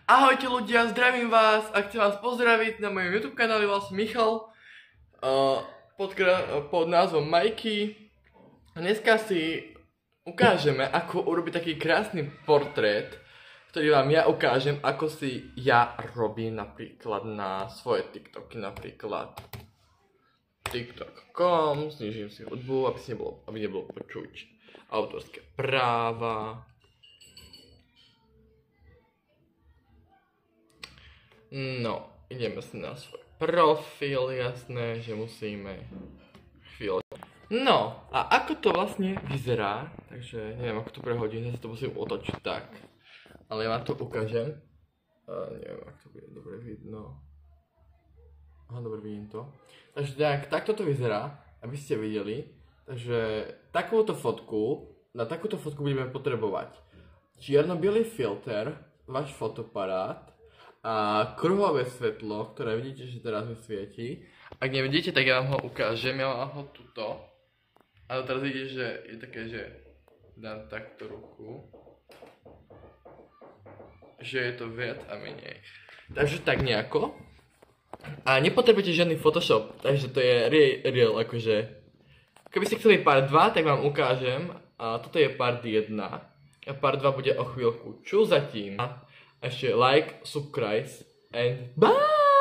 Ahojte ľudia, zdravím vás a chcem vás pozdraviť na mojom YouTube kanáli, volám sa Michal pod názvom Majky. Dneska si ukážeme, ako urobiť taký krásny portrét, ktorý vám ja ukážem, ako si ja robím napríklad na svoje TikToky, napríklad TikTok.com, znižím si hudbu, aby nebolo počuť autorské práva. No, ideme si na svoj profil, jasné, že musíme chvíľu. No, a ako to vlastne vyzerá, takže neviem, ako to prehodím, zase to musím otočiť tak. Ale ja vám to ukážem. Neviem, ako to bude dobre vidno. Aha, dobre vidím to. Takže takto to vyzerá, aby ste videli. Takže takúto fotku, na takúto fotku budeme potrebovať čierno-biely filter, váš fotoparát, a kruhové svetlo, ktoré vidíte, že teraz mi svieti. Ak nevidíte, tak ja vám ho ukážem, ja mám ho tuto. A teraz vidíte, že je také, že dám takto ruku. Že je to viac a menej. Takže tak nejako. A nepotrebujete žiadny Photoshop, takže to je real akože. Keby ste chceli part 2, tak vám ukážem. A toto je part 1. A part 2 bude o chvíľku. Čo zatím? Ešte like, subscribe and bye!